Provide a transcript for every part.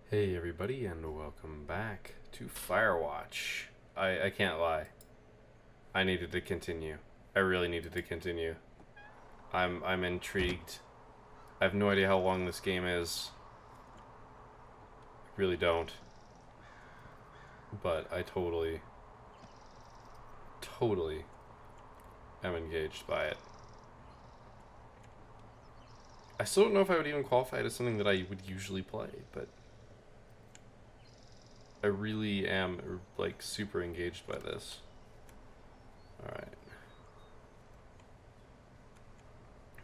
Hey everybody, and welcome back to Firewatch. I can't lie. I needed to continue. I really needed to continue. I'm intrigued. I have no idea how long this game is. I really don't. But I totally am engaged by it. I still don't know if I would even qualify it as something that I would usually play, but I really am like super engaged by this. Alright.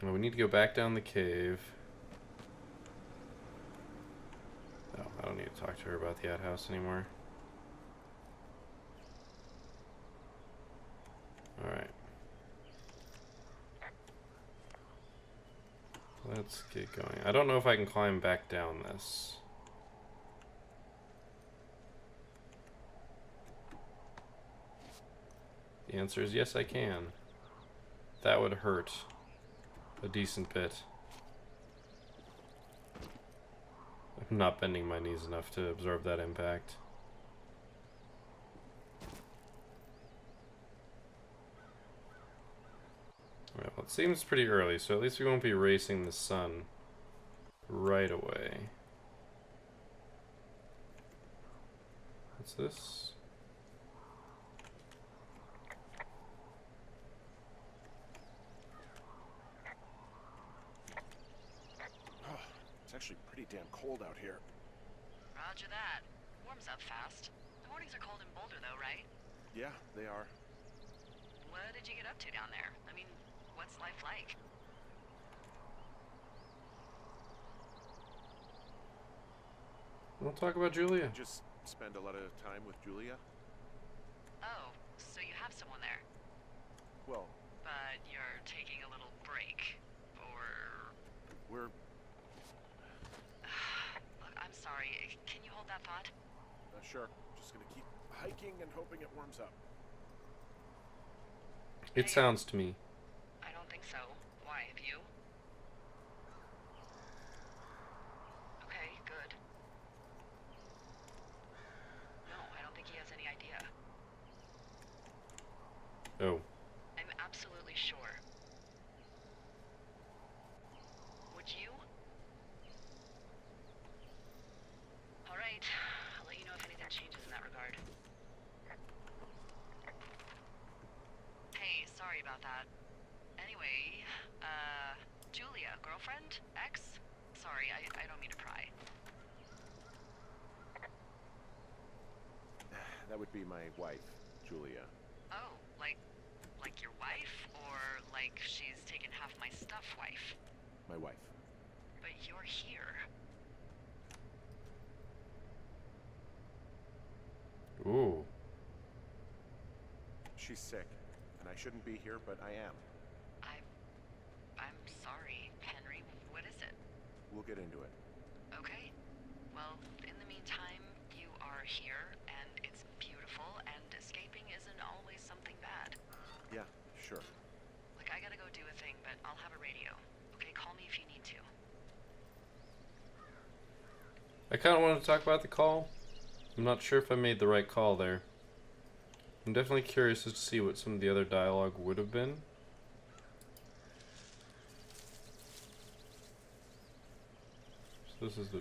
Well, we need to go back down the cave. Oh, I don't need to talk to her about the outhouse anymore. Alright. Let's get going. I don't know if I can climb back down this. The answer is yes, I can. That would hurt a decent bit. I'm not bending my knees enough to absorb that impact. Well, it seems pretty early, so at least we won't be racing the sun right away. What's this? It's actually pretty damn cold out here. Roger that. Warms up fast. The mornings are cold in Boulder though, right? Yeah, they are. What did you get up to down there? I mean, what's life like? We'll talk about Julia. Just spend a lot of time with Julia. Oh, so you have someone there. Well, But you're taking a little break. Or... we're... Look, I'm sorry. Can you hold that thought? Sure. Just gonna keep hiking and hoping it warms up. It sounds to me. I don't think so. Why, have you? Okay, good. No, I don't think he has any idea. Oh. I'm absolutely sure. Would you? Alright, I'll let you know if anything changes in that regard. Hey, sorry about that. Anyway, Julia, girlfriend? Ex? Sorry, I don't mean to pry. That would be my wife, Julia. Oh, like your wife? Or like she's taken half my stuff wife? My wife. But you're here. Ooh. She's sick, and I shouldn't be here, but I am. I'm sorry, Henry. What is it? We'll get into it. Okay. Well, in the meantime, you are here, and it's beautiful, and escaping isn't always something bad. Yeah, sure. Like, I gotta go do a thing, but I'll have a radio. Okay, call me if you need to. I kind of wanted to talk about the call. I'm not sure if I made the right call there. I'm definitely curious as to see what some of the other dialogue would have been. So this is the...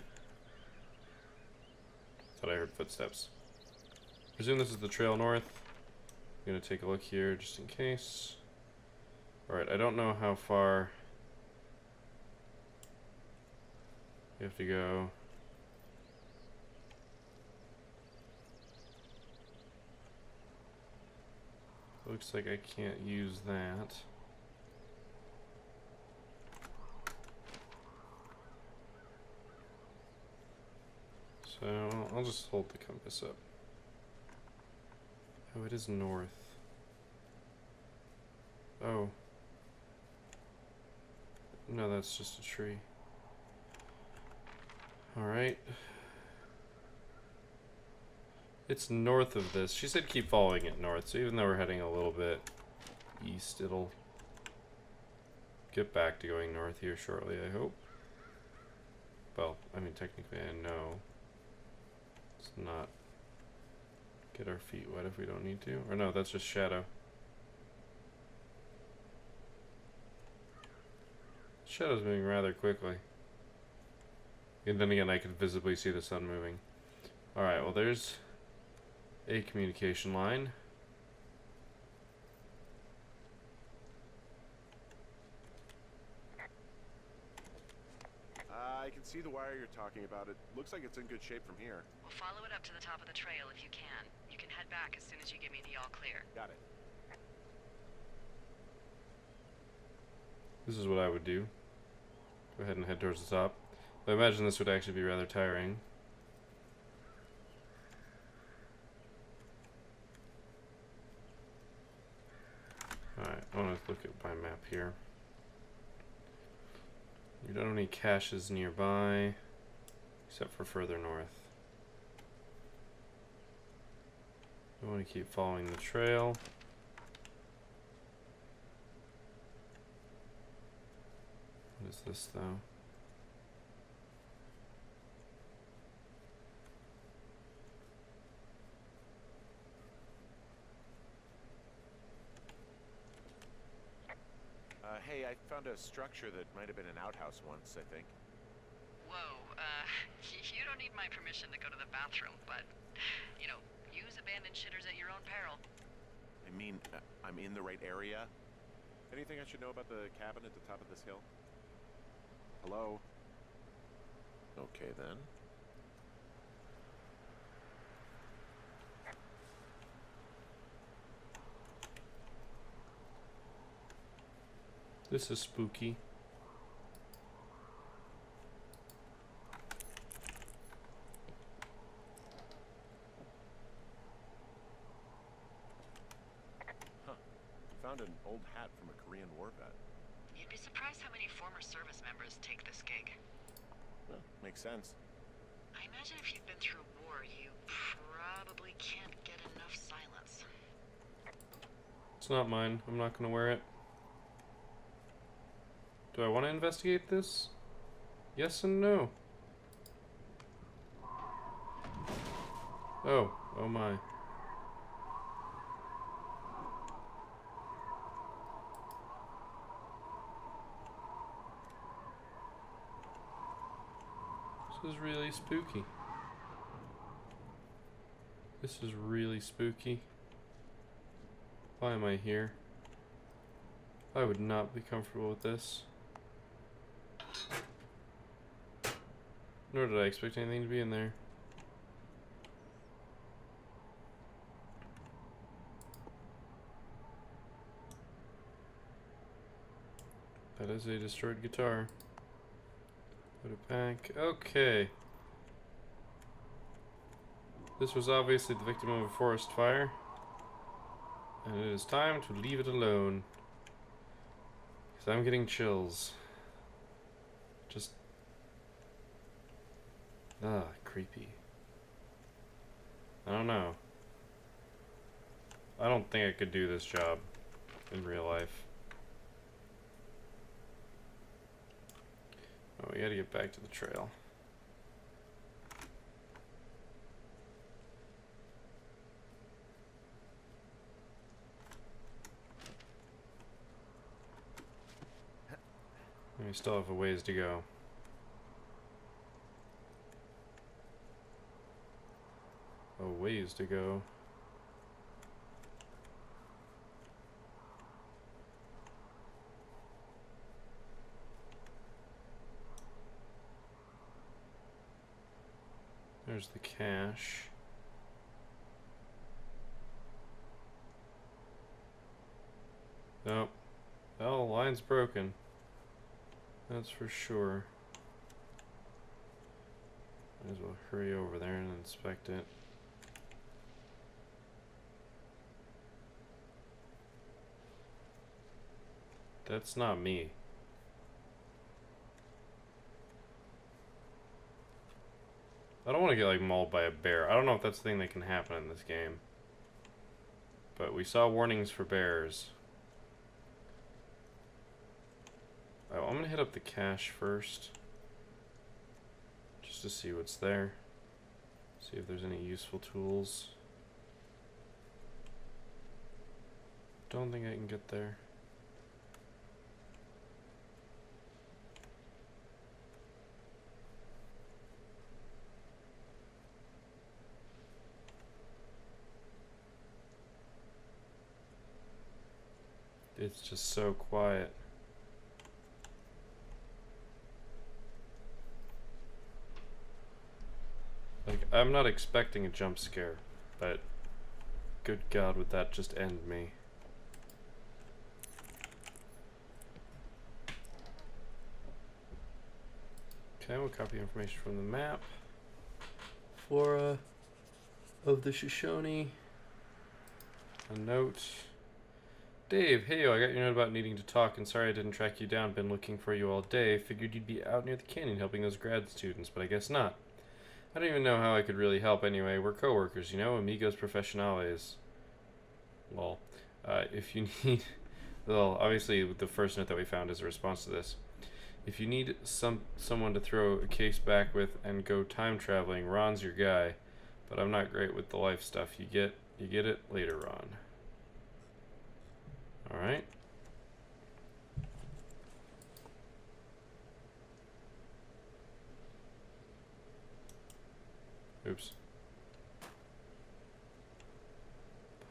Thought I heard footsteps. Presume this is the trail north. I'm gonna take a look here just in case. Alright, I don't know how far you have to go. Looks like I can't use that. So I'll just hold the compass up. Oh, it is north. Oh. No, that's just a tree. Alright. It's north of this. She said keep following it north, so even though we're heading a little bit east, it'll get back to going north here shortly, I hope. Well, I mean, technically I know. Let's not get our feet wet if we don't need to. Or no, that's just shadow. Shadow's moving rather quickly. And then again, I can visibly see the sun moving. Alright, well there's a communication line. I can see the wire you're talking about. It looks like it's in good shape from here. We'll follow it up to the top of the trail if you can. You can head back as soon as you give me the all clear. Got it. This is what I would do. Go ahead and head towards the top. I imagine this would actually be rather tiring. Alright, I want to look at my map here. You don't have any caches nearby, except for further north. I want to keep following the trail. What is this, though? Hey, I found a structure that might have been an outhouse once, I think. Whoa, you don't need my permission to go to the bathroom, but, you know, use abandoned shitters at your own peril. I mean, I'm in the right area. Anything I should know about the cabin at the top of this hill? Hello? Okay, then. This is spooky. Huh. Found an old hat from a Korean war vet. You'd be surprised how many former service members take this gig. Well, makes sense. I imagine if you've been through war, you probably can't get enough silence. It's not mine. I'm not going to wear it. Do I want to investigate this? Yes and no. Oh, oh my. This is really spooky. This is really spooky. Why am I here? I would not be comfortable with this. Nor did I expect anything to be in there. That is a destroyed guitar. Put it back. Okay. This was obviously the victim of a forest fire. And it is time to leave it alone. Because I'm getting chills. Just... creepy. I don't know. I don't think I could do this job in real life. Oh, we gotta get back to the trail. We still have a ways to go. A ways to go. There's the cache. Nope. Well, line's broken. That's for sure. Might as well hurry over there and inspect it. That's not me. I don't want to get like mauled by a bear. I don't know if that's the thing that can happen in this game. But we saw warnings for bears. Oh, I'm gonna hit up the cache first. Just to see what's there. See if there's any useful tools. Don't think I can get there. It's just so quiet. Like, I'm not expecting a jump scare, but good God, would that just end me? Okay, we'll copy information from the map. Flora of the Shoshone. A note. Dave, hey, I got your note about needing to talk, and sorry I didn't track you down. Been looking for you all day. Figured you'd be out near the canyon helping those grad students, but I guess not. I don't even know how I could really help anyway. We're coworkers, you know, amigos professionales. Well, if you need... Well, obviously the first note that we found is a response to this. If you need someone to throw a case back with and go time traveling, Ron's your guy. But I'm not great with the life stuff. You get it later, Ron. Alright. Oops.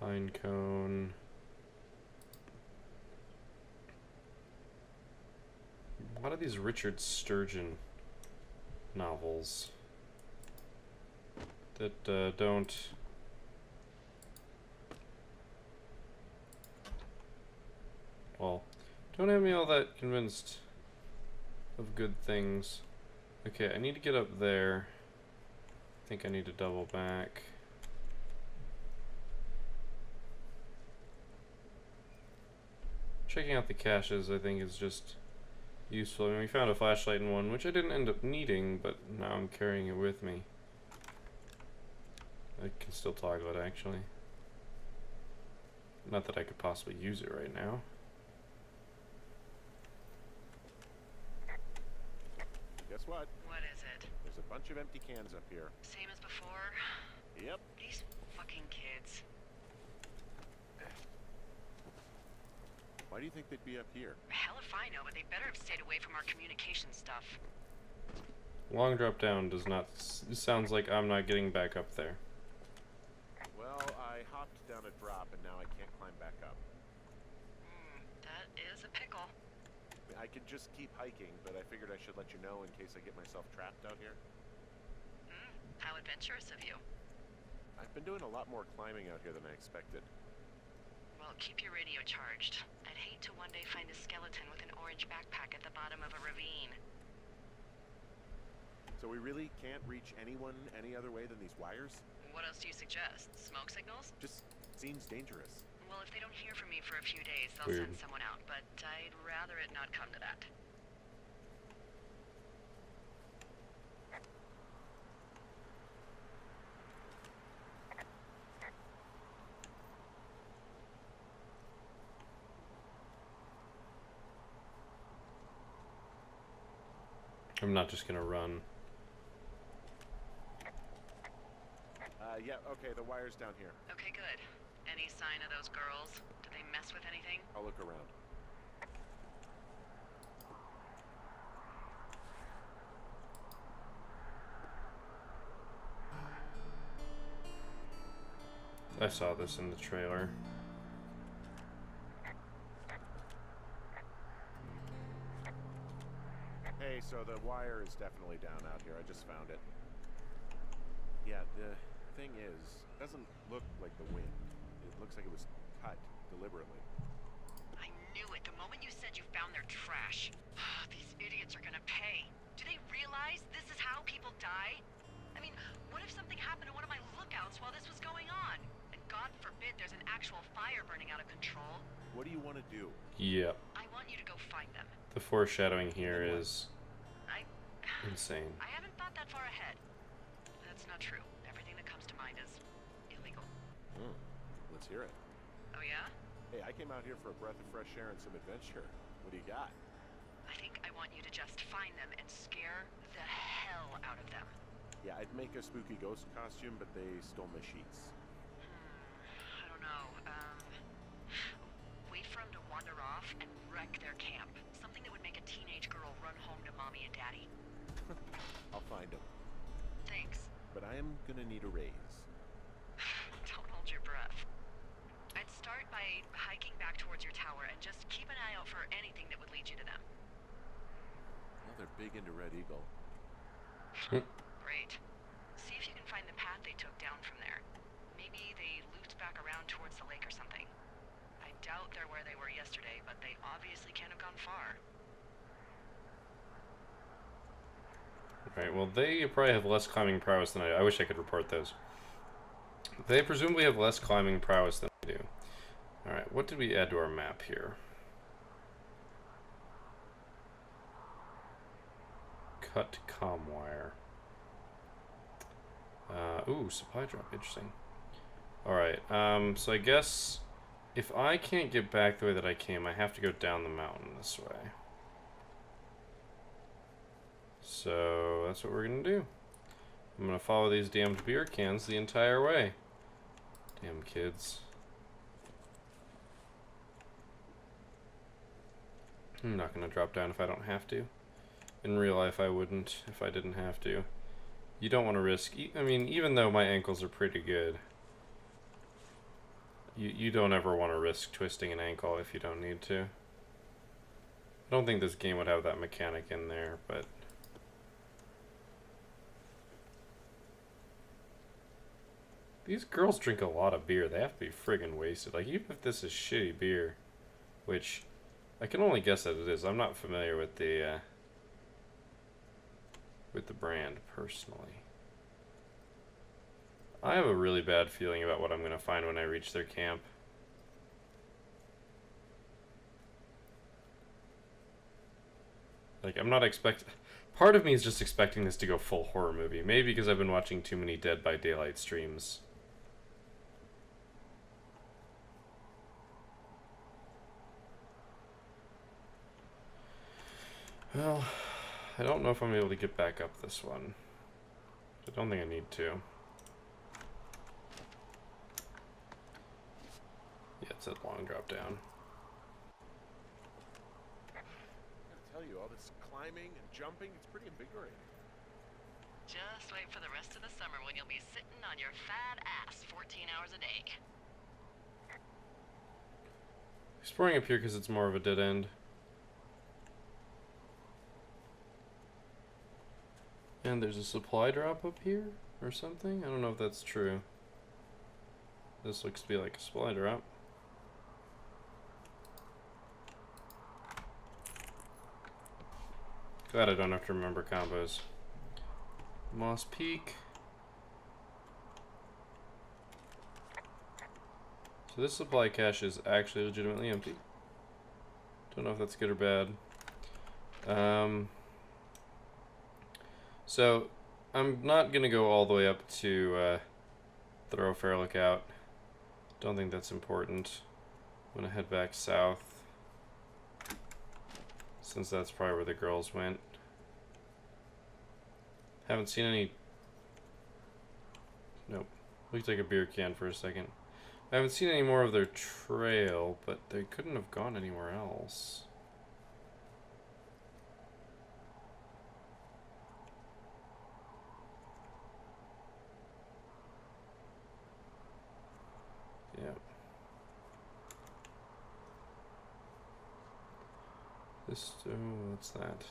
Pine cone. What are these Richard Sturgeon novels that don't... Well, don't have me all that convinced of good things. Okay, I need to get up there. I think I need to double back. Checking out the caches, I think, is just useful. I mean, we found a flashlight in one, which I didn't end up needing, but now I'm carrying it with me. I can still toggle it, actually. Not that I could possibly use it right now. Guess what? What is it? There's a bunch of empty cans up here. Same as before? Yep. These fucking kids. Why do you think they'd be up here? Hell if I know, but they better have stayed away from our communication stuff. Long drop down does not... sounds like I'm not getting back up there. Well, I hopped down a drop and now I can't climb back up. That is a pickle. I could just keep hiking, but I figured I should let you know in case I get myself trapped out here. How adventurous of you. I've been doing a lot more climbing out here than I expected. Well, keep your radio charged. I'd hate to one day find a skeleton with an orange backpack at the bottom of a ravine. So we really can't reach anyone any other way than these wires? What else do you suggest? Smoke signals? Just seems dangerous. Well, if they don't hear from me for a few days, they'll Weird. send someone out, but I'd rather it not come to that. I'm not just gonna run. Yeah, okay, the wire's down here. Okay, good. Any sign of those girls? Did they mess with anything? I'll look around. I saw this in the trailer. Hey, so the wire is definitely down out here. I just found it. Yeah, the thing is, it doesn't look like the wind. It looks like it was cut deliberately. I knew it the moment you said you found their trash. These idiots are gonna pay. Do they realize this is how people die? I mean, what if something happened to one of my lookouts while this was going on? And God forbid there's an actual fire burning out of control. What do you want to do? Yep. I want you to go find them. The foreshadowing here is I insane. I haven't thought that far ahead. That's not true. Everything that comes to mind is illegal. Let's hear it. Oh yeah? Hey, I came out here for a breath of fresh air and some adventure. What do you got? I think I want you to just find them and scare the hell out of them. Yeah, I'd make a spooky ghost costume, but they stole my sheets. I don't know. Wait for them to wander off and wreck their camp. Something that would make a teenage girl run home to mommy and daddy. I'll find them. Thanks. But I am gonna need a raise. Don't hold your breath. I'd start by hiking back towards your tower and just keep an eye out for anything that would lead you to them. Well, they're big into Red Eagle. Great. See if you can find the path they took down from there. Maybe they looped back around towards the lake or something. I doubt they're where they were yesterday, but they obviously can't have gone far. Right, well, they probably have less climbing prowess than I do. I wish I could report those. They presumably have less climbing prowess than I do. Alright, what did we add to our map here? Cut comm wire. Ooh, supply drop. Interesting. Alright, so I guess if I can't get back the way that I came, I have to go down the mountain this way. So that's what we're gonna do. I'm gonna follow these damned beer cans the entire way. Damn kids. I'm not gonna drop down if I don't have to. In real life I wouldn't if I didn't have to. You don't want to risk, I mean, even though my ankles are pretty good, you don't ever want to risk twisting an ankle if you don't need to. I don't think this game would have that mechanic in there, but these girls drink a lot of beer. They have to be friggin' wasted. Like, even if this is shitty beer, which I can only guess that it is. I'm not familiar with the brand personally. I have a really bad feeling about what I'm gonna find when I reach their camp. Like, I'm not part of me is just expecting this to go full horror movie. Maybe because I've been watching too many Dead by Daylight streams. Well, I don't know if I'm able to get back up this one. I don't think I need to. Yeah, it's a long drop down. I gotta tell you, all this climbing and jumping, it's pretty invigorating. Just wait for the rest of the summer when you'll be sitting on your fat ass 14 hours a day. Exploring up here because it's more of a dead end. And there's a supply drop up here or something? I don't know if that's true. This looks to be like a supply drop. Glad I don't have to remember combos. Moss Peak. So this supply cache is actually legitimately empty. Don't know if that's good or bad. So I'm not gonna go all the way up to Thoroughfare Lookout. Don't think that's important. I'm gonna head back south, since that's probably where the girls went. Haven't seen any. Nope. We can take a beer can for a second. I haven't seen any more of their trail, but they couldn't have gone anywhere else. Yeah. This, oh, what's that?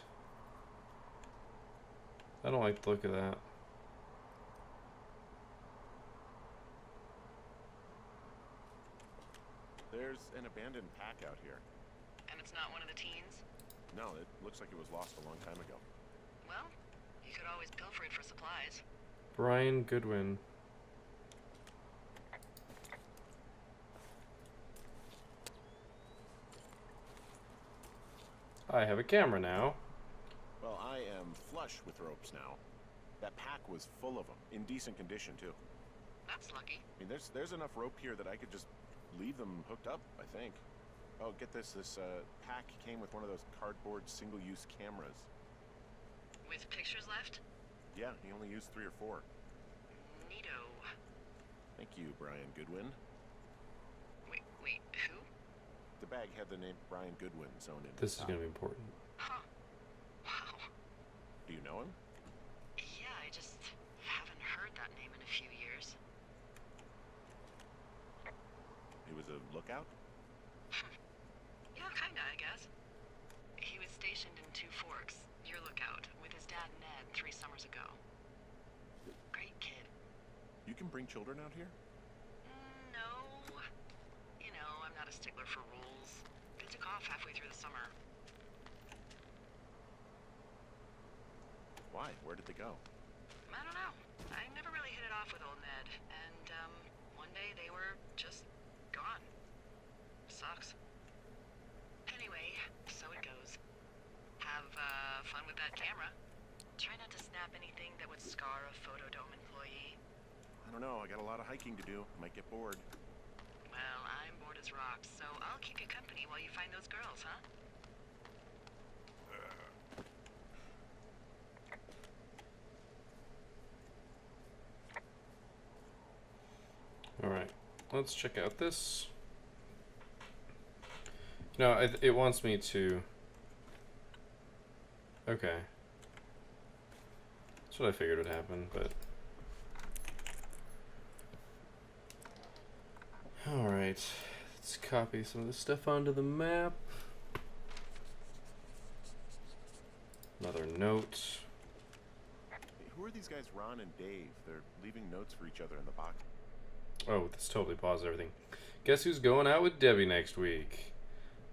I don't like the look of that. There's an abandoned pack out here. And it's not one of the teens? No, it looks like it was lost a long time ago. Well, you could always pilfer it for supplies. Brian Goodwin. I have a camera now. Well, I am flush with ropes now. That pack was full of them, in decent condition too. That's lucky. I mean, there's enough rope here that I could just leave them hooked up, I think. Oh, get this. This pack came with one of those cardboard single-use cameras. With pictures left? Yeah, he only used 3 or 4. Neato. Thank you, Brian Goodwin. Wait, who? The bag had the name Brian Goodwin sewn into This the is top. gonna be important. Huh. Wow. Do you know him? Yeah, I just haven't heard that name in a few years. He was a lookout? Yeah, kinda, I guess. He was stationed in Two Forks, your lookout, with his dad Ned 3 summers ago. Great kid. You can bring children out here? No. You know, I'm not a stickler for rules. They took off halfway through the summer. Why? Where did they go? I don't know. I never really hit it off with old Ned, and, one day they were just gone. Sucks. Anyway, so it goes. Have, fun with that camera. Try not to snap anything that would scar a Photodome employee. I don't know. I got a lot of hiking to do. Might get bored. Well, I'm bored as rocks, so I'll keep you company while you find those girls, huh? Alright, let's check out this. No, it wants me to... Okay. That's what I figured would happen, but... Alright, let's copy some of this stuff onto the map. Another note. Hey, who are these guys, Ron and Dave? They're leaving notes for each other in the box. Oh, this totally paused everything. Guess who's going out with Debbie next week?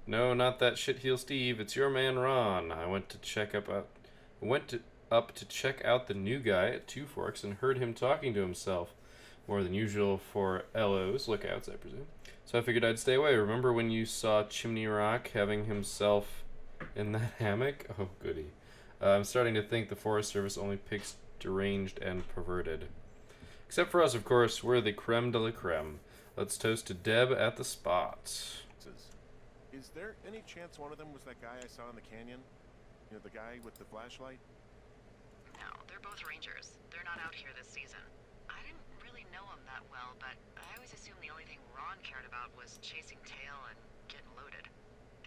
No, not that shitheel Steve. It's your man Ron. I went to up to check out the new guy at Two Forks and heard him talking to himself. More than usual for LOs, lookouts, I presume. So I figured I'd stay away. Remember when you saw Chimney Rock having himself in that hammock? Oh, goody. I'm starting to think the Forest Service only picks deranged and perverted. Except for us, of course. We're the creme de la creme. Let's toast to Deb at the spot. Is there any chance one of them was that guy I saw in the canyon? You know, the guy with the flashlight? No, they're both rangers. They're not out here this season. I didn't really know him that well, but I always assumed the only thing Ron cared about was chasing tail and getting loaded.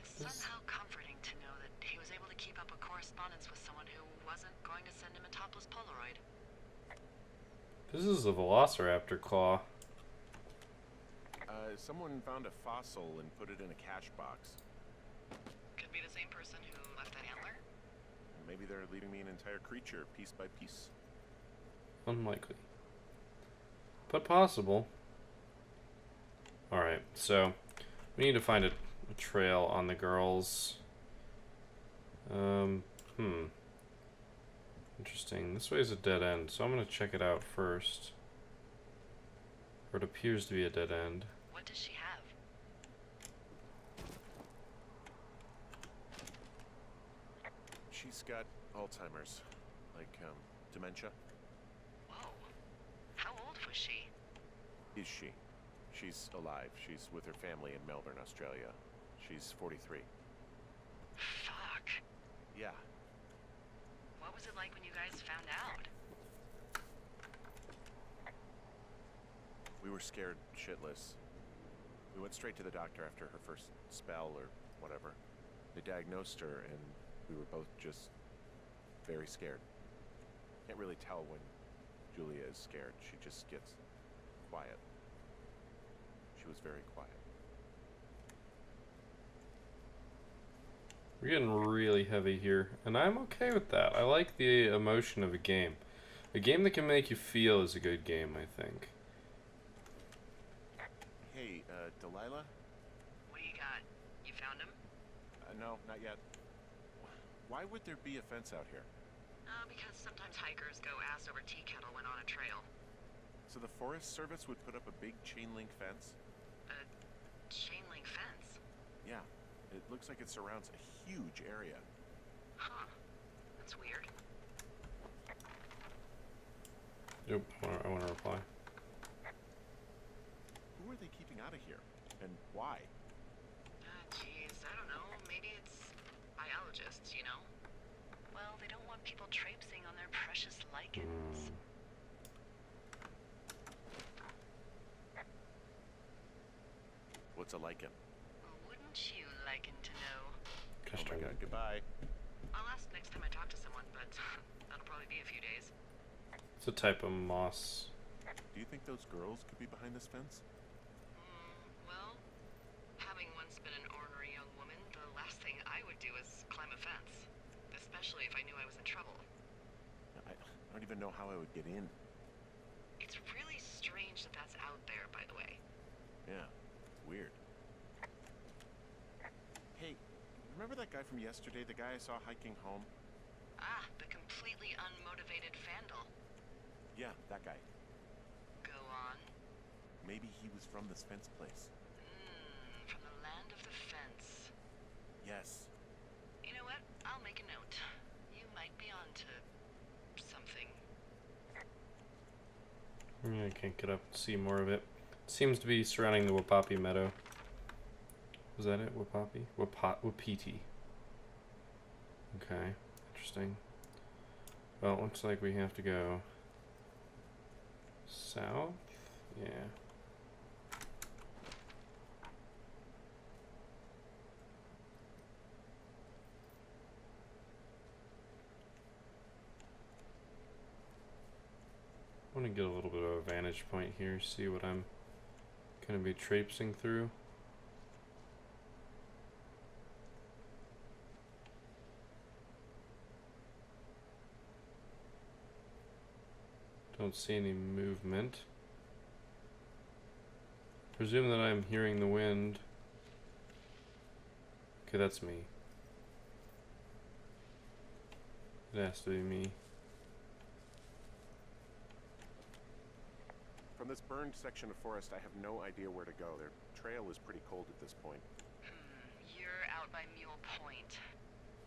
It's somehow comforting to know that he was able to keep up a correspondence with someone who wasn't going to send him a topless Polaroid. This is a velociraptor claw. Someone found a fossil and put it in a cache box. Could be the same person who left that antler. Maybe they're leaving me an entire creature, piece by piece. Unlikely. But possible. Alright, so we need to find a trail on the girls. Interesting. This way is a dead end, so I'm gonna check it out first. Or it appears to be a dead end. What does she have? She's got Alzheimer's. Like, dementia. Whoa. How old was she? Is she? She's alive. She's with her family in Melbourne, Australia. She's 43. Fuck. Yeah. What was it like when you guys found out? We were scared shitless. We went straight to the doctor after her first spell or whatever. They diagnosed her and we were both just very scared. Can't really tell when Julia is scared. She just gets quiet. She was very quiet. We're getting really heavy here, and I'm okay with that. I like the emotion of a game. A game that can make you feel is a good game, I think. Hey, Delilah? What do you got? You found him? No, not yet. Why would there be a fence out here? Because sometimes hikers go ass over tea kettle when on a trail. So the Forest Service would put up a big chain link fence? A chain link fence? Yeah. It looks like it surrounds a huge area. Huh. That's weird. Yep, I want to reply. Who are they keeping out of here? And why? Jeez, I don't know. Maybe it's biologists, you know? Well, they don't want people traipsing on their precious lichens. What's a lichen? Wouldn't you liken to know? Oh my god, goodbye. I'll ask next time I talk to someone, but that'll probably be a few days. It's a type of moss. Do you think those girls could be behind this fence? Well, having once been an ornery young woman, the last thing I would do is climb a fence. Especially if I knew I was in trouble. I don't even know how I would get in. It's really strange that that's out there, by the way. Yeah, it's weird. Hey, remember that guy from yesterday, the guy I saw hiking home? Ah, the completely unmotivated vandal. Yeah, that guy. Go on. Maybe he was from this fence place. From the land of the fence. Yes. You know what? I'll make a note. You might be onto something. Yeah, I can't get up and see more of it. It seems to be surrounding the Wapapi meadow. Was that it? Wapapi? Wapiti. Okay, interesting. Well, it looks like we have to go south. Yeah. I want to get a little bit of a vantage point here, see what I'm going to be traipsing through. Don't see any movement. Presume that I'm hearing the wind. Okay, that's me. It has to be me. From this burned section of forest, I have no idea where to go. Their trail is pretty cold at this point. You're out by Mule Point.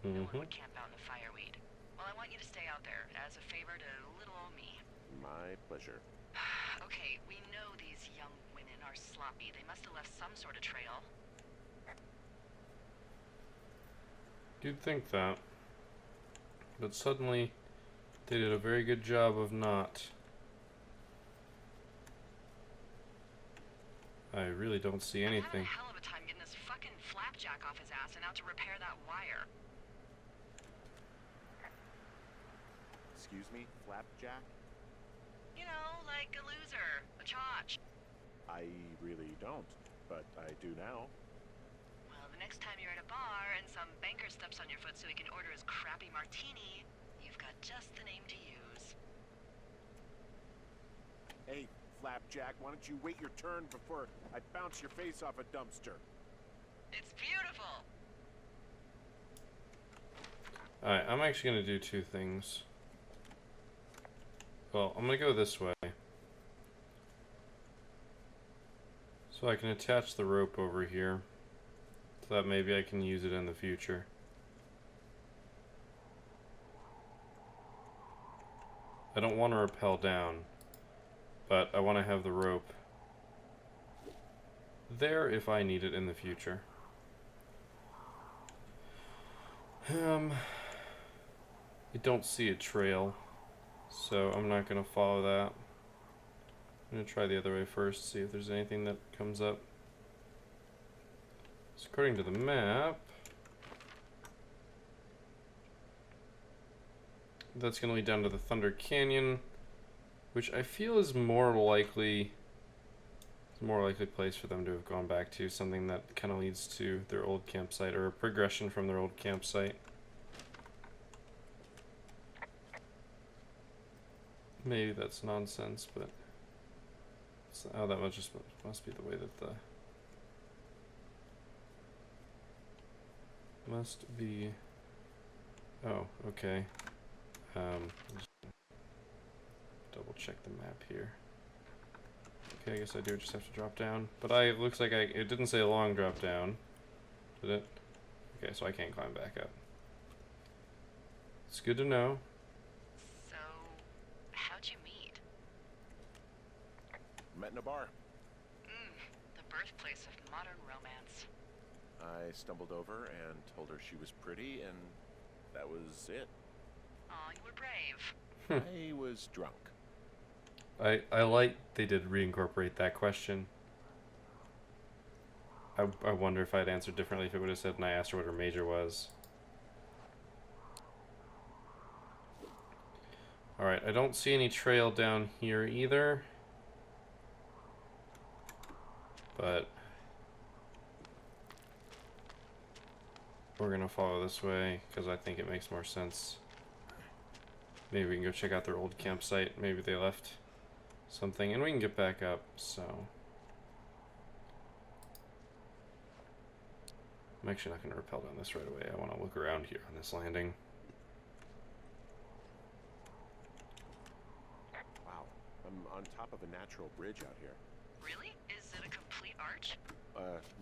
No one would camp out in the fireweed. Well, I want you to stay out there as a favor to little old me. My pleasure. Okay, we know these young women are sloppy. They must have left some sort of trail. You'd think that. But suddenly, they did a very good job of not. I really don't see anything. I'm having a hell of a time getting this fucking flapjack off his ass and out to repair that wire. Excuse me, Flapjack? You know, like a loser, a chotch. I really don't, but I do now. Well, the next time you're at a bar and some banker steps on your foot so he can order his crappy martini, you've got just the name to use. Hey, Flapjack, why don't you wait your turn before I bounce your face off a dumpster? It's beautiful! Alright, I'm actually going to do two things. Well, I'm going to go this way. So I can attach the rope over here. So that maybe I can use it in the future. I don't want to rappel down, but I want to have the rope there if I need it in the future. I don't see a trail, so I'm not going to follow that. I'm going to try the other way first, see if there's anything that comes up. So according to the map, that's going to lead down to the Thunder Canyon, which I feel is more likely place for them to have gone back to, something that kind of leads to their old campsite, or a progression from their old campsite. Maybe that's nonsense, but oh, that must be the way that the must be. Oh, okay. Just double check the map here. Okay, I guess I do just have to drop down. But it looks like it didn't say a long drop down, did it? Okay, so I can't climb back up. It's good to know. So, how'd you meet? Met in a bar. The birthplace of modern romance. I stumbled over and told her she was pretty, and that was it. you were brave. I was drunk. I like they did reincorporate that question. I wonder if I'd answered differently if it would have said and I asked her what her major was. Alright, I don't see any trail down here either. But we're gonna follow this way because I think it makes more sense. Maybe we can go check out their old campsite. Maybe they left something and we can get back up, so I'm actually not gonna rappel down this right away. I want to look around here on this landing. Wow, I'm on top of a natural bridge out here. Really? Is it a complete arch?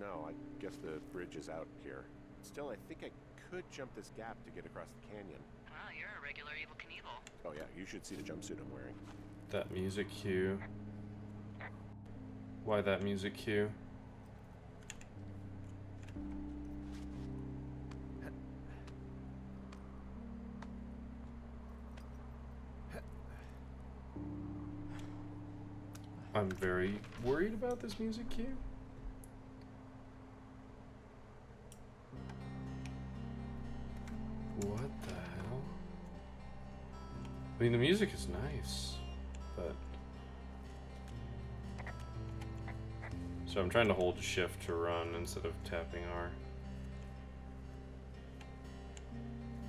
No, I guess the bridge is out here. Still, I think I could jump this gap to get across the canyon. Ah, you're a regular Evel Knievel. Oh yeah, you should see the jumpsuit I'm wearing. That music cue. Why that music cue? I'm very worried about this music cue. What the hell? I mean, the music is nice, but... So I'm trying to hold shift to run instead of tapping R.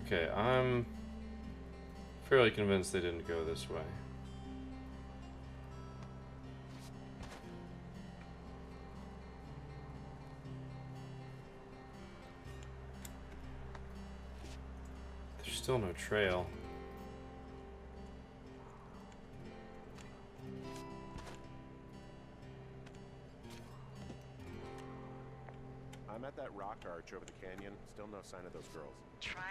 Okay, I'm fairly convinced they didn't go this way. There's still no trail. I'm at that rock arch over the canyon. Still no sign of those girls. Try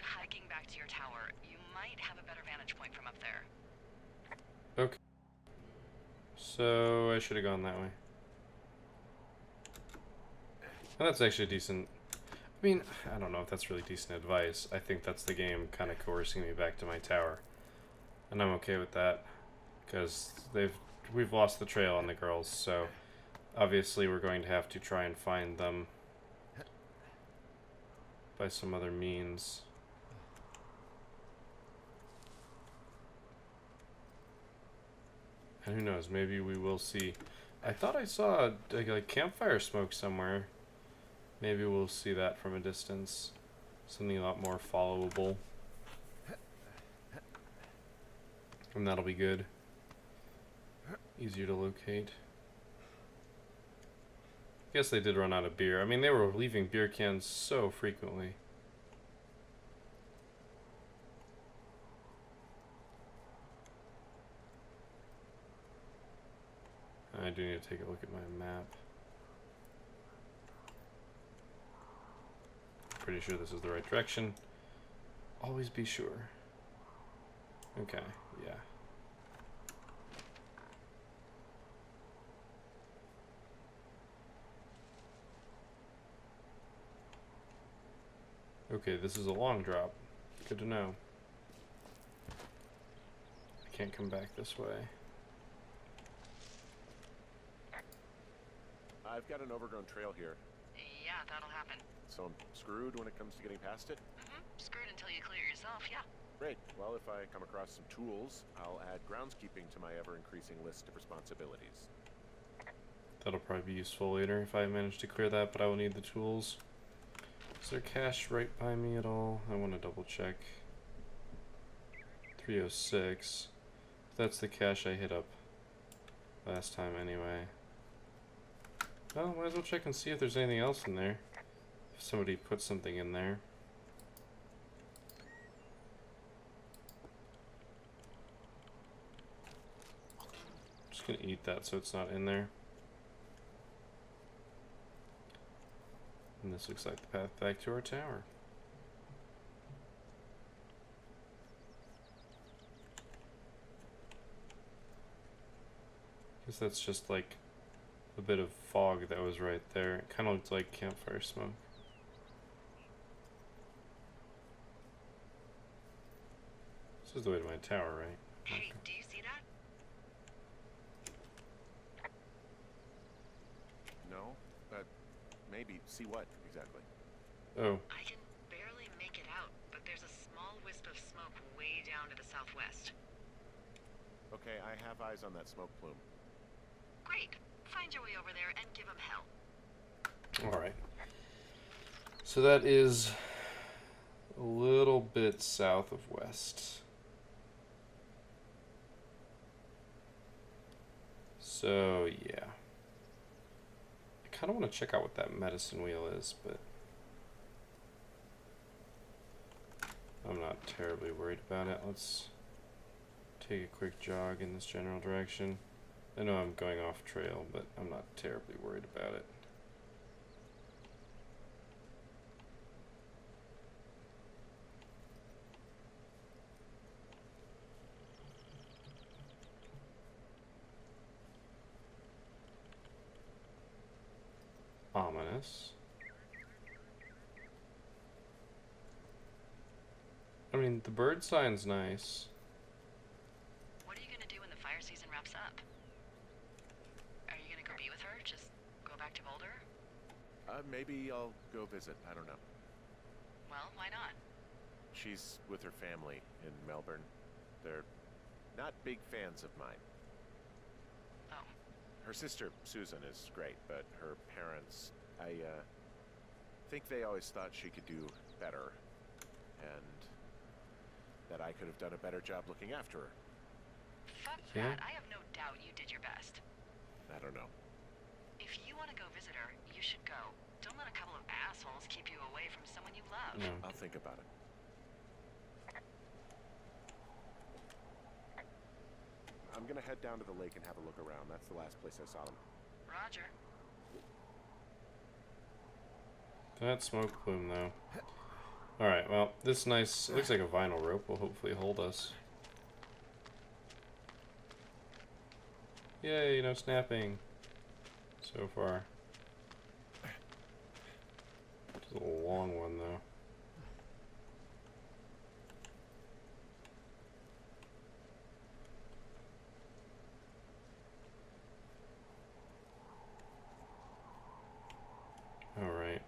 hiking back to your tower. You might have a better vantage point from up there. Okay. So I should have gone that way. And that's actually decent. I mean, I don't know if that's really decent advice. I think that's the game kind of coercing me back to my tower. And I'm okay with that. Because we've lost the trail on the girls, so obviously we're going to have to try and find them by some other means. And who knows, maybe we will see. I thought I saw like campfire smoke somewhere. Maybe we'll see that from a distance. Something a lot more followable. And that'll be good. Easier to locate. I guess they did run out of beer. I mean, they were leaving beer cans so frequently. I do need to take a look at my map. Pretty sure this is the right direction. Always be sure. Okay, yeah. Okay, this is a long drop. Good to know. I can't come back this way. I've got an overgrown trail here, Yeah, that'll happen. so I'm screwed when it comes to getting past it. Screwed until you clear yourself, yeah. Great. Well, if I come across some tools, I'll add groundskeeping to my ever-increasing list of responsibilities. That'll probably be useful later if I manage to clear that, but I will need the tools. Is there cash right by me at all? I want to double check. 306. That's the cache I hit up last time anyway. Well, might as well check and see if there's anything else in there. If somebody put something in there. Just gonna eat that so it's not in there. And this looks like the path back to our tower. Guess that's just like a bit of fog that was right there. It kind of looked like campfire smoke. is the way to my tower, right? Hey, do you see that? No? Maybe. See what, exactly? Oh, I can barely make it out, but there's a small wisp of smoke way down to the southwest. Okay, I have eyes on that smoke plume. Great. Find your way over there and give him hell. alright. So that is a little bit south of west. So, yeah. I kind of want to check out what that medicine wheel is, but I'm not terribly worried about it. Let's take a quick jog in this general direction. I know I'm going off trail, but I'm not terribly worried about it. Ominous. I mean, the bird sign's nice. What are you gonna do when the fire season wraps up? Are you gonna go be with her? Just go back to Boulder? Maybe I'll go visit. I don't know. Well, why not? She's with her family in Melbourne. They're not big fans of mine. Oh. Her sister, Susan, is great, but her parents, I think they always thought she could do better, and that I could have done a better job looking after her. Fuck Yeah. that. I have no doubt you did your best. I don't know. If you want to go visit her, you should go. Don't let a couple of assholes keep you away from someone you love. No. I'll think about it. I'm gonna head down to the lake and have a look around. That's the last place I saw them. Roger. That smoke plume, though. Alright, well, this nice, looks like a vinyl rope will hopefully hold us. Yay, no snapping. So far. It's a long one, though. Alright.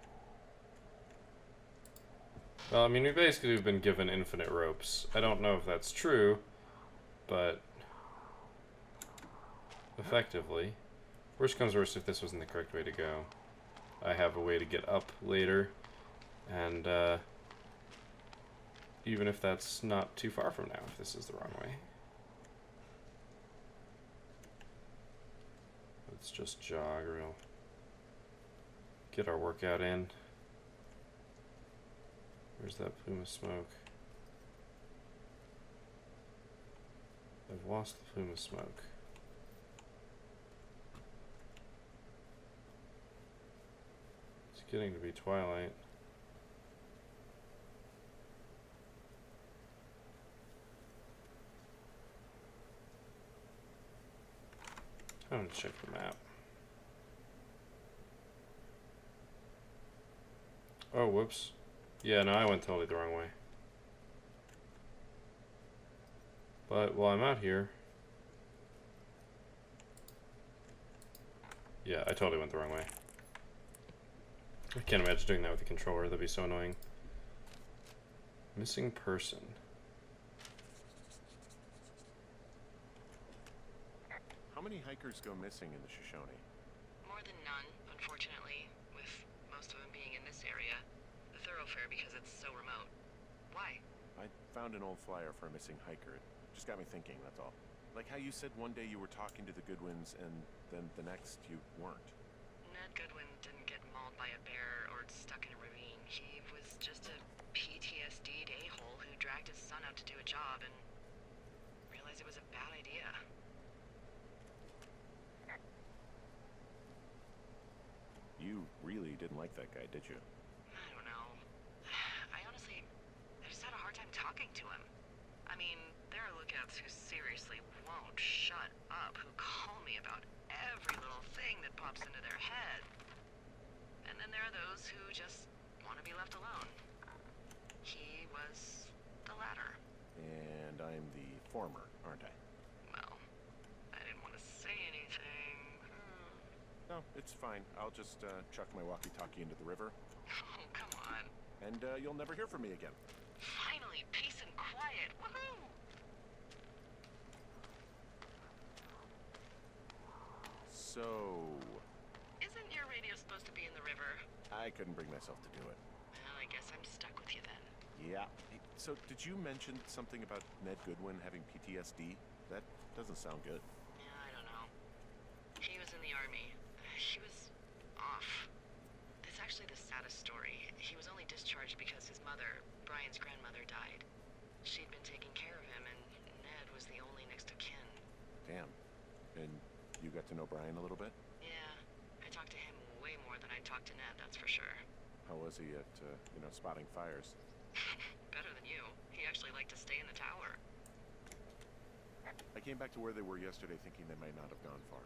Well, I mean, we basically have been given infinite ropes. I don't know if that's true, but effectively. Worst comes worst, if this wasn't the correct way to go, I have a way to get up later, and even if that's not too far from now, if this is the wrong way. Let's just jog real. Get our workout in. Where's that plume of smoke? I've lost the plume of smoke. It's getting to be twilight. Time to check the map. Oh, whoops. Yeah, no, I went totally the wrong way. But while I'm out here... Yeah, I totally went the wrong way. I can't imagine doing that with the controller, that'd be so annoying. Missing person. How many hikers go missing in the Shoshone? More than none, unfortunately, with most of them being in this area. The thoroughfare because it's so remote. Why? I found an old flyer for a missing hiker. It just got me thinking, that's all. Like how you said one day you were talking to the Goodwins and then the next you weren't. Ned Goodwin didn't get mauled by a bear or stuck in a ravine. He was just a PTSD'd a-hole who dragged his son out to do a job and realized it was a bad idea. You really didn't like that guy, did you? I don't know. I just had a hard time talking to him. I mean, there are lookouts who seriously won't shut up, who call me about every little thing that pops into their head. And then there are those who just want to be left alone. He was the latter. And I'm the former, aren't I? Well, I didn't want to say anything. No, it's fine. I'll just chuck my walkie-talkie into the river, Oh, come on. and you'll never hear from me again. Finally, peace and quiet. Woohoo! So, Isn't your radio supposed to be in the river? I couldn't bring myself to do it. Well, I guess I'm stuck with you then. Yeah. So, did you mention something about Ned Goodwin having PTSD? That doesn't sound good. Yeah, I don't know. He was in the army. He was off. It's actually the saddest story. He was only discharged because his mother, Brian's grandmother, died. She'd been taking care of him, and Ned was the only next of kin. Damn. And you got to know Brian a little bit? Yeah, I talked to him way more than I talked to Ned, that's for sure. How was he at, spotting fires? Better than you. He actually liked to stay in the tower. I came back to where they were yesterday thinking they might not have gone far.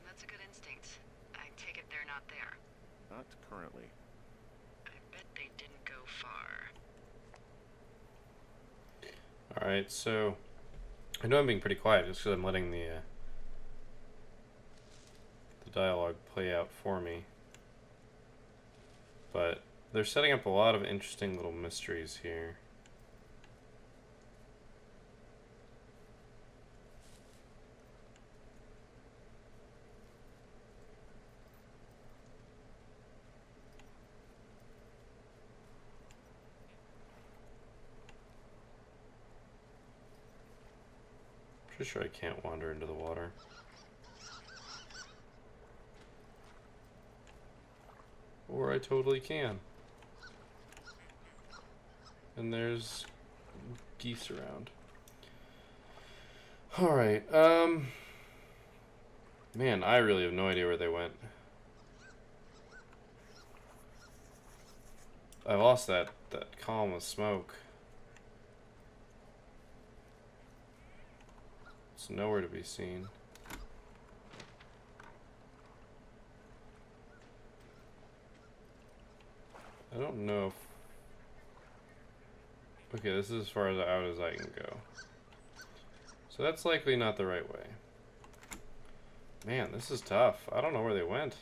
That's a good instinct. I take it they're not there. Not currently. I bet they didn't go far. Alright, so I know I'm being pretty quiet just because I'm letting the dialogue play out for me. But they're setting up a lot of interesting little mysteries here. Pretty sure I can't wander into the water. Or I totally can. And there's geese around. Alright, man, I really have no idea where they went. I lost that column of smoke. It's nowhere to be seen. I don't know if... Okay, this is as far as out as I can go. So that's likely not the right way. Man, this is tough. I don't know where they went.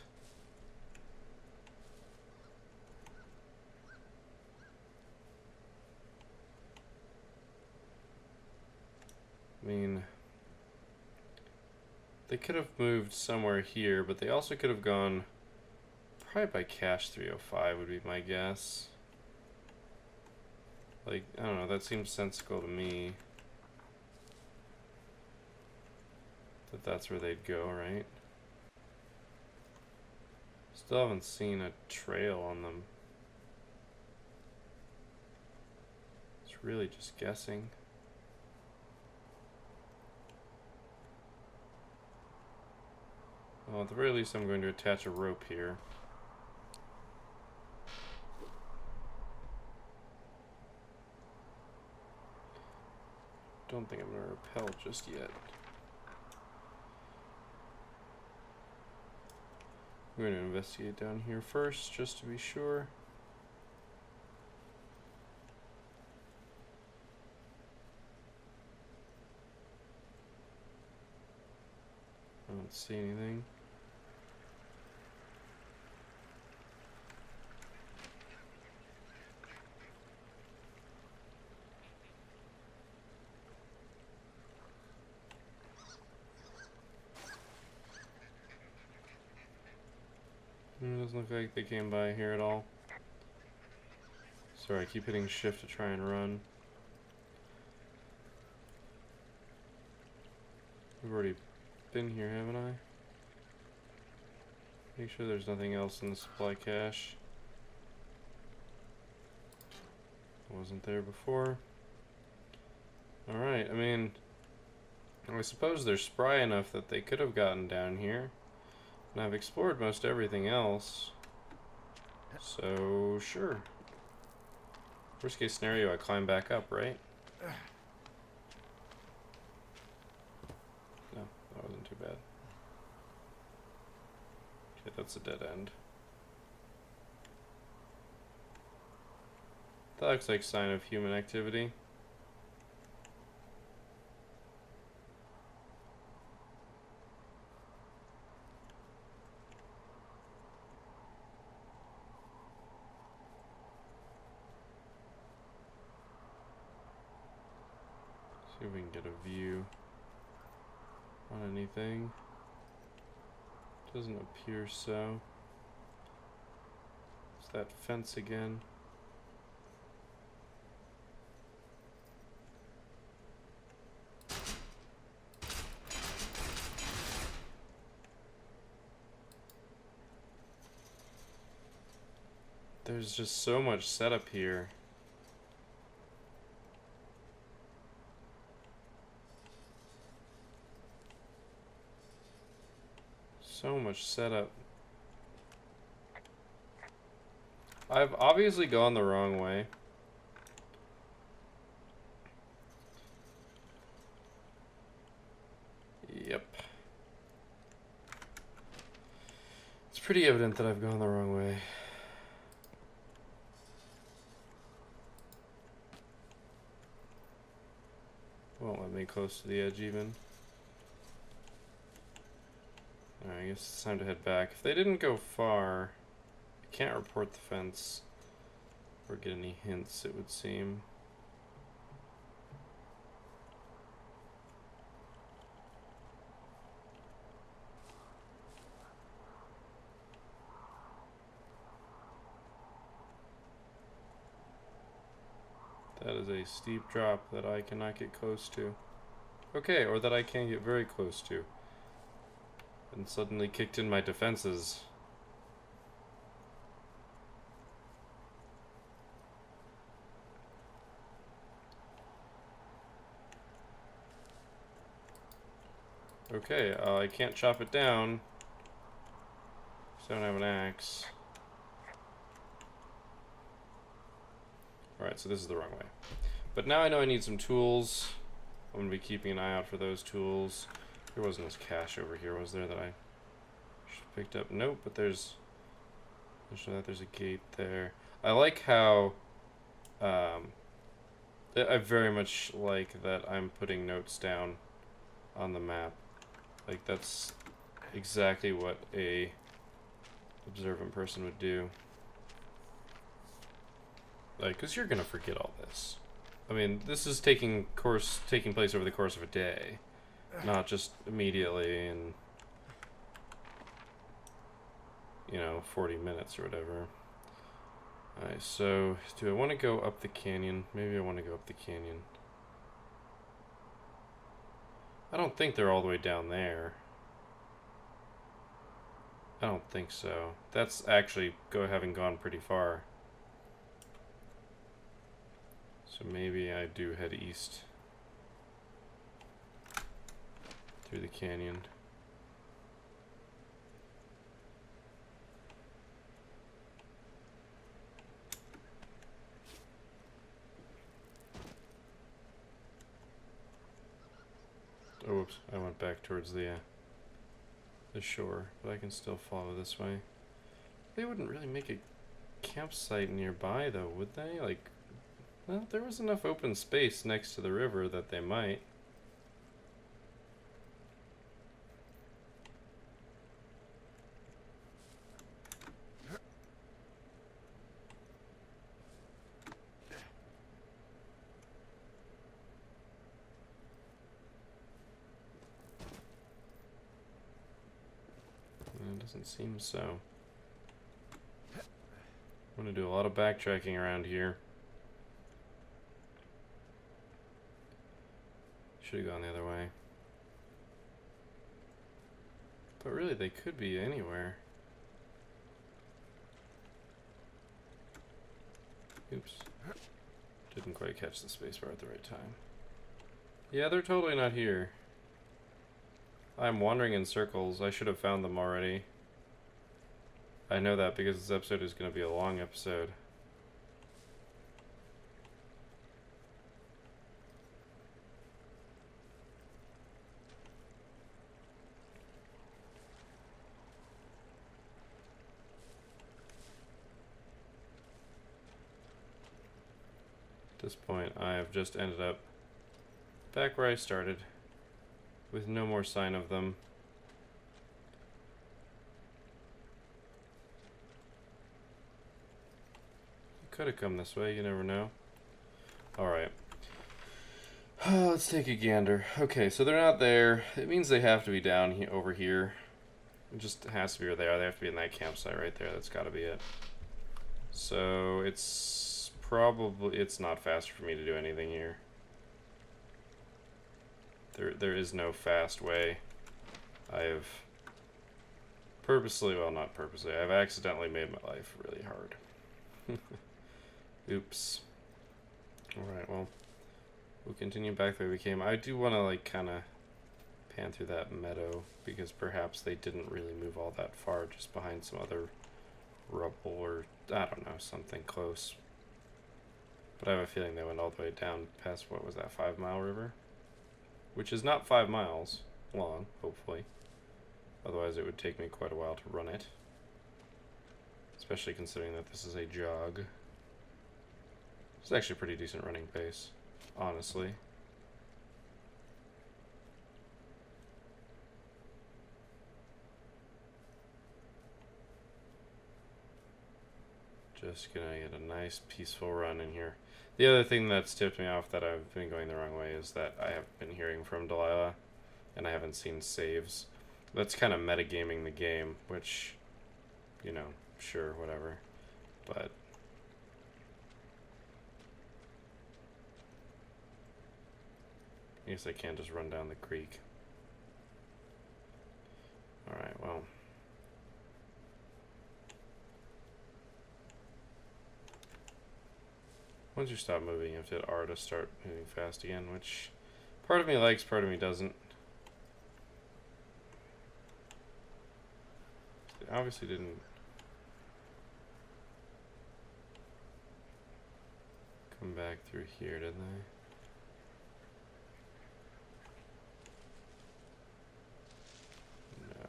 I mean... They could have moved somewhere here, but they also could have gone... Probably by cache 305 would be my guess. Like, I don't know, that seems sensible to me. That's where they'd go, right? Still haven't seen a trail on them. It's really just guessing. Well, at the very least, I'm going to attach a rope here. Don't think I'm going to rappel just yet. I'm going to investigate down here first, just to be sure. I don't see anything. It doesn't look like they came by here at all. Sorry, I keep hitting shift to try and run. I've already been here, haven't I? Make sure there's nothing else in the supply cache. Wasn't there before. Alright, I mean, I suppose they're spry enough that they could have gotten down here. And I've explored most everything else. So, sure. Worst case scenario, I climb back up, right? No, that wasn't too bad. Okay, that's a dead end. That looks like sign of human activity. See if we can get a view on anything. Doesn't appear so. It's that fence again. There's just so much setup here. So much setup. I've obviously gone the wrong way. Yep. It's pretty evident that I've gone the wrong way. Won't let me close to the edge even. Alright, I guess it's time to head back. If they didn't go far, I can't report the fence or get any hints, it would seem. That is a steep drop that I cannot get close to. Okay, or that I can get very close to. And suddenly kicked in my defenses. Okay, I can't chop it down. So I don't have an axe. Alright, so this is the wrong way. But now I know I need some tools. I'm going to be keeping an eye out for those tools. There wasn't this cache over here, was there, that I should have picked up? Nope, but there's a gate there. I like how I very much like that I'm putting notes down on the map. Like, that's exactly what a observant person would do. Like, 'cause you're gonna forget all this. I mean, this is taking place over the course of a day, not just immediately in, you know, 40 minutes or whatever. Alright, so do I want to go up the canyon? Maybe I want to go up the canyon. I don't think they're all the way down there. I don't think so. That's actually having gone pretty far. So maybe I do head east through the canyon. Oh, whoops, I went back towards the shore, but I can still follow this way. They wouldn't really make a campsite nearby, though, would they? Like, well, there was enough open space next to the river that they might. It doesn't seem so. I'm gonna do a lot of backtracking around here. Should have gone the other way. But really, they could be anywhere. Oops. Didn't quite catch the spacebar at the right time. Yeah, they're totally not here. I'm wandering in circles. I should have found them already. I know that because this episode is going to be a long episode. At this point, I have just ended up back where I started, with no more sign of them. Could have come this way, you never know. Alright. Let's take a gander. Okay, so they're not there. It means they have to be down over here. It just has to be where they are. They have to be in that campsite right there. That's got to be it. So it's probably, it's not faster for me to do anything here. There is no fast way. I have purposely, well, not purposely, I've accidentally made my life really hard. Oops. Alright, well, we'll continue back the way we came. I do want to, like, kind of pan through that meadow, because perhaps they didn't really move all that far, just behind some other rubble or, I don't know, something close. But I have a feeling they went all the way down past, what was that, 5 Mile River? Which is not 5 miles long, hopefully. Otherwise it would take me quite a while to run it. Especially considering that this is a jog. It's actually a pretty decent running pace, honestly. Just gonna get a nice peaceful run in here. The other thing that's tipped me off that I've been going the wrong way is that I have been hearing from Delilah and I haven't seen saves. That's kind of metagaming the game, which, you know, sure, whatever. But I guess I can't just run down the creek. Alright, well. Once you stop moving, you have to hit R to start moving fast again, which part of me likes, part of me doesn't. They obviously didn't come back through here, did they? No.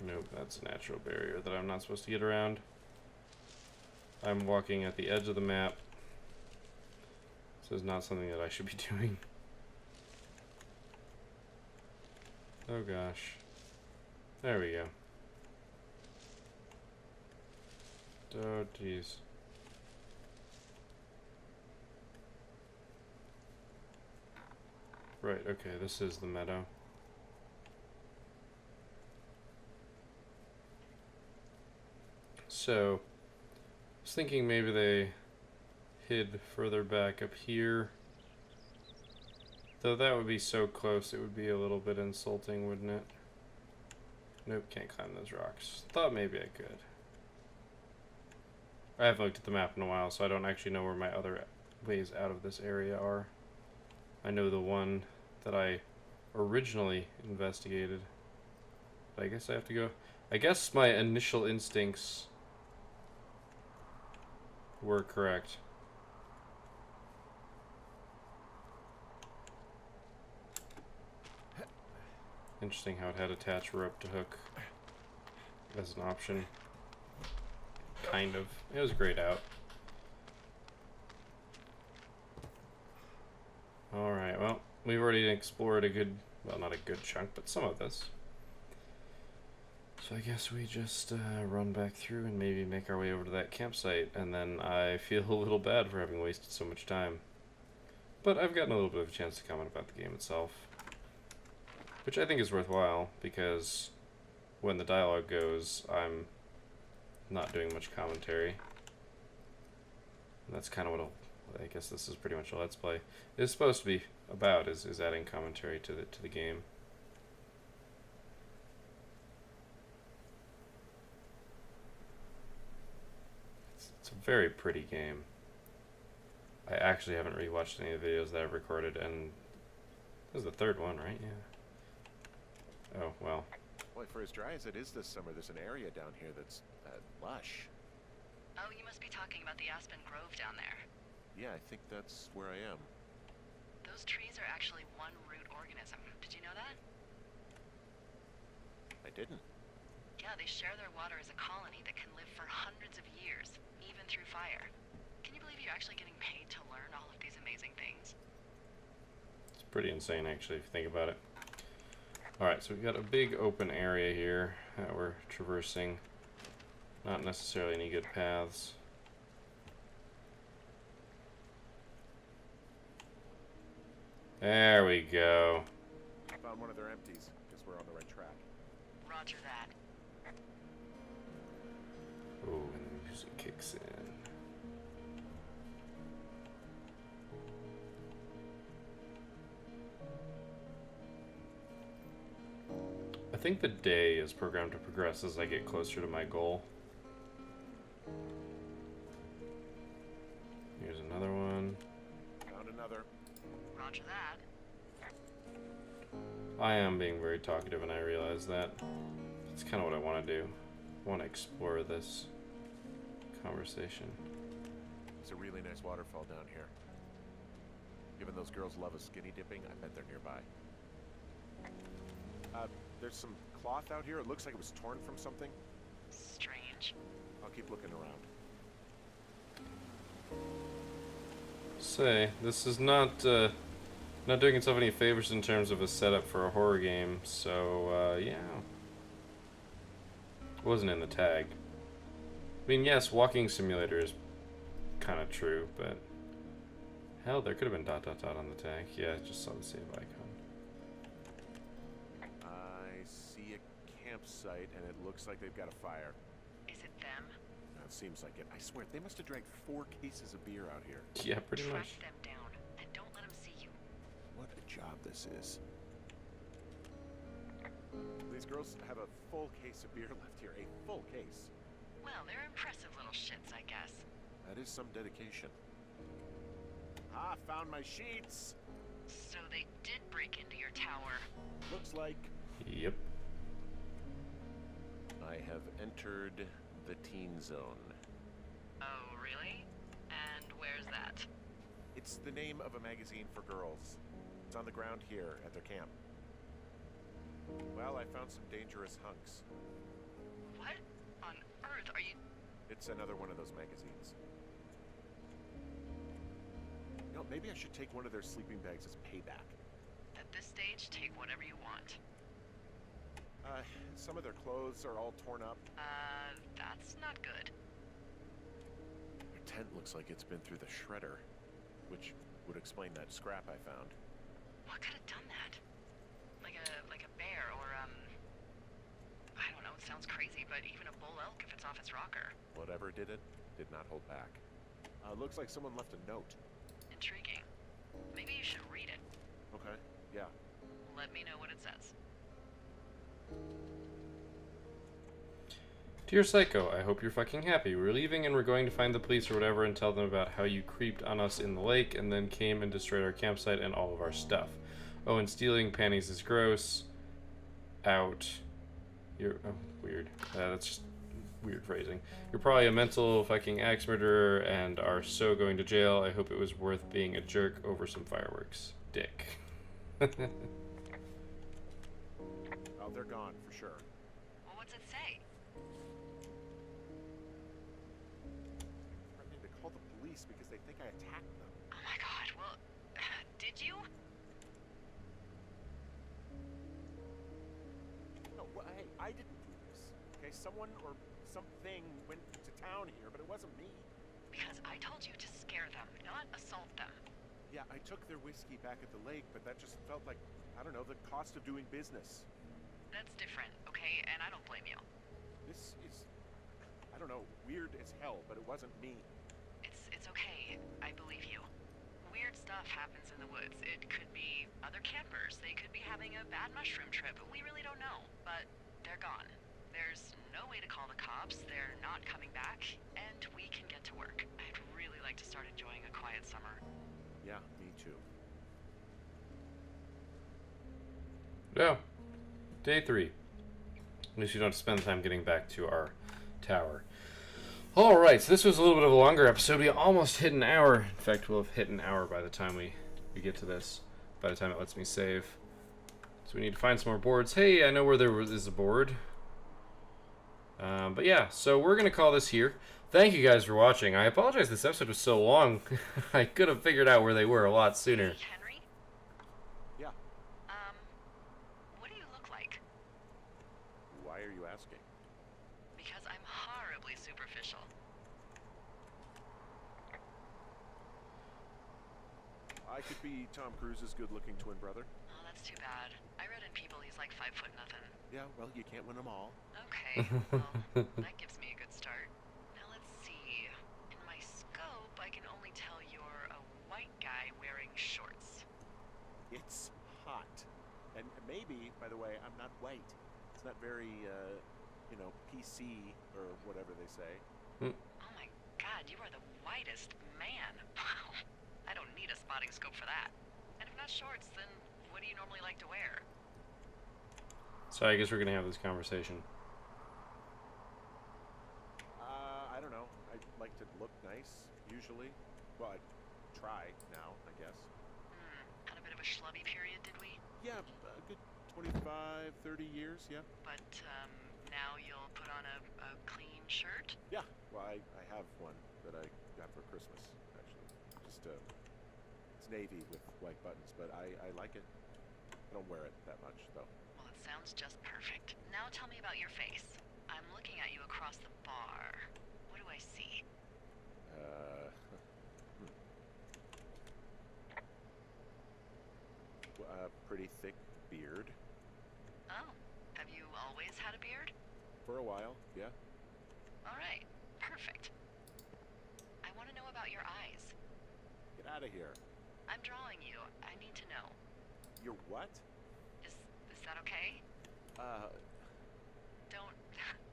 Nope, that's a natural barrier that I'm not supposed to get around. I'm walking at the edge of the map. This is not something that I should be doing. Oh gosh. There we go. Oh jeez. Right, okay, this is the meadow. So, I was thinking maybe they hid further back up here. Though that would be so close, it would be a little bit insulting, wouldn't it? Nope, can't climb those rocks. Thought maybe I could. I haven't looked at the map in a while, so I don't actually know where my other ways out of this area are. I know the one that I originally investigated. But I guess I have to go. I guess my initial instincts were correct. Interesting how it had attach rope to hook as an option. Kind of. It was grayed out. Alright, well, we've already explored a good, well, not a good chunk, but some of this. So I guess we just run back through and maybe make our way over to that campsite, and then I feel a little bad for having wasted so much time. But I've gotten a little bit of a chance to comment about the game itself, which I think is worthwhile, because when the dialogue goes, I'm not doing much commentary. And that's kind of what I guess this is pretty much a Let's Play is supposed to be about, is adding commentary to the game. It's a very pretty game. I actually haven't rewatched any of the videos that I've recorded, and this is the third one, right? Yeah. Oh, well. Boy, for as dry as it is this summer, there's an area down here that's lush. Oh, you must be talking about the Aspen Grove down there. Yeah, I think that's where I am. Those trees are actually one root organism. Did you know that? I didn't. Yeah, they share their water as a colony that can live for hundreds of years, even through fire. Can you believe you're actually getting paid to learn all of these amazing things? It's pretty insane, actually, if you think about it. Alright, so we've got a big open area here that we're traversing. Not necessarily any good paths. There we go. Found one of their empties. Guess we're on the right track. Roger that. Oh, and the music kicks in. I think the day is programmed to progress as I get closer to my goal. Here's another one. Found another. Roger that. I am being very talkative and I realize that. It's kind of what I want to do. I want to explore this conversation. It's a really nice waterfall down here. Given those girls love a skinny dipping, I bet they're nearby. There's some cloth out here. It looks like it was torn from something. Strange. I'll keep looking around. Say, this is not doing itself any favors in terms of a setup for a horror game, so yeah. It wasn't in the tag. I mean, yes, walking simulator is kind of true, but hell, there could have been ... on the tag. Yeah, I just saw the save icon. I see a campsite, and it looks like they've got a fire. Is it them? It seems like it. I swear, they must have dragged 4 cases of beer out here. Yeah, pretty Track much. them down and don't let them see you. What a job this is. These girls have a full case of beer left here. A full case. Well, they're impressive little shits, I guess. That is some dedication. Ah, found my sheets! So they did break into your tower. Looks like Yep. I have entered the teen zone. Oh, really? And where's that? It's the name of a magazine for girls. It's on the ground here at their camp. Well, I found some dangerous hunks. What on earth are you... It's another one of those magazines. You know, maybe I should take one of their sleeping bags as payback. At this stage, take whatever you want. Some of their clothes are all torn up. That's not good. Their tent looks like it's been through the shredder, which would explain that scrap I found. What could have done that? Like a bear or, I don't know, it sounds crazy, but even a bull elk if it's off its rocker. Whatever did it, did not hold back. Looks like someone left a note. Intriguing. Maybe you should read it. Okay, yeah. Let me know what it says. Dear Psycho, I hope you're fucking happy. We're leaving and we're going to find the police or whatever and tell them about how you creeped on us in the lake and then came and destroyed our campsite and all of our stuff. Oh, and stealing panties is gross. Out. You're... oh, weird. That's just weird phrasing. You're probably a mental fucking axe murderer and are so going to jail. I hope it was worth being a jerk over some fireworks. Dick. Oh, they're gone, for sure. Well, what's it say? Threatening to call the police because they think I attacked them. Oh my god, well, did you? No, well, hey, I didn't do this. Okay, someone or something went to town here, but it wasn't me. Because I told you to scare them, not assault them. Yeah, I took their whiskey back at the lake, but that just felt like, I don't know, the cost of doing business. That's different, okay? And I don't blame you. This is, I don't know, weird as hell, but it wasn't me. It's okay. I believe you. Weird stuff happens in the woods. It could be other campers. They could be having a bad mushroom trip. We really don't know. But they're gone. There's no way to call the cops. They're not coming back. And we can get to work. I'd really like to start enjoying a quiet summer. Yeah, me too. Yeah. Day 3. At least you don't have to spend time getting back to our tower. Alright, so this was a little bit of a longer episode. We almost hit an hour. In fact, we'll have hit an hour by the time we get to this. By the time it lets me save. So we need to find some more boards. Hey, I know where there is a board. But yeah, so we're going to call this here. Thank you guys for watching. I apologize this episode was so long. I could have figured out where they were a lot sooner. Hey, Henry? Yeah, What do you look like? why are you asking? Because I'm horribly incredibly superficial. I could be Tom Cruise's good-looking twin brother. Oh, that's too bad. I read in People he's like 5'0" nothing. Yeah, well, you can't win them all. Okay, well, that gives me a good start. Now let's see. In my scope, I can only tell you're a white guy wearing shorts. It's hot. And maybe, by the way, I'm not white. It's not very, you know, PC or whatever they say. Oh my god, you are the whitest man. Wow. I don't need a spotting scope for that. And if not shorts, then what do you normally like to wear? So I guess we're gonna have this conversation. I don't know. I like to look nice, usually. Well, I try now, I guess. Had a bit of a schlubby period, did we? Yeah, a good 25, 30 years, yeah. But, now you'll put on a clean shirt? Yeah, well, I have one that I got for Christmas, actually. Just, it's navy with white buttons, but I like it. I don't wear it that much, though. Well, it sounds just perfect. Now tell me about your face. I'm looking at you across the bar. What do I see? A pretty thick beard. Oh, have you always had a beard? For a while, yeah. All right, perfect. I want to know about your eyes. Get out of here. I'm drawing you. I need to know. You're what? Is that okay? Don't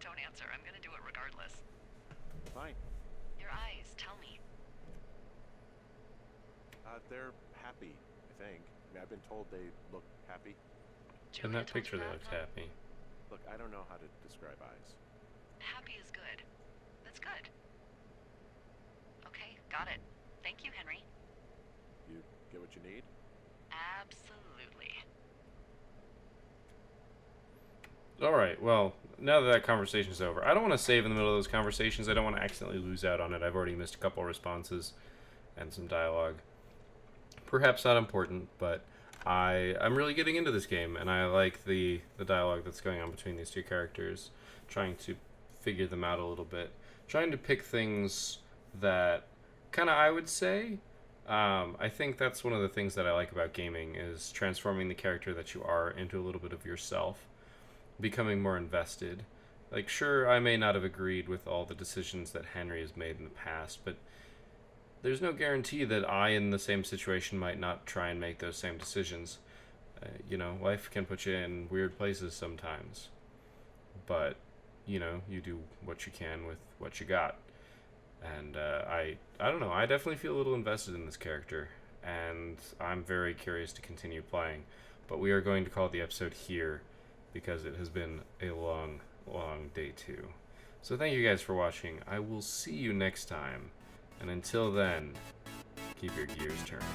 don't answer. I'm gonna do it regardless. Fine. Your eyes, tell me. They're happy, I think. I mean, I've been told they look happy. In Julia that told picture, you they that? looked No. happy. Look, I don't know how to describe eyes. Happy is good. That's good. Okay, got it. Thank you, Henry. You get what you need? Absolutely. All right. Well, now that that conversation's over, I don't want to save in the middle of those conversations. I don't want to accidentally lose out on it. I've already missed a couple responses and some dialogue. Perhaps not important, but I'm really getting into this game, and I like the dialogue that's going on between these two characters, trying to figure them out a little bit, trying to pick things that kind of, I would say, I think that's one of the things that I like about gaming is transforming the character that you are into a little bit of yourself, becoming more invested. Like, sure, I may not have agreed with all the decisions that Henry has made in the past, but there's no guarantee that I, in the same situation, might not try and make those same decisions. You know, life can put you in weird places sometimes. But, you know, you do what you can with what you got. And I don't know, I definitely feel a little invested in this character. And I'm very curious to continue playing. But we are going to call the episode here because it has been a long, long day too. So thank you guys for watching. I will see you next time. And until then, keep your gears turning.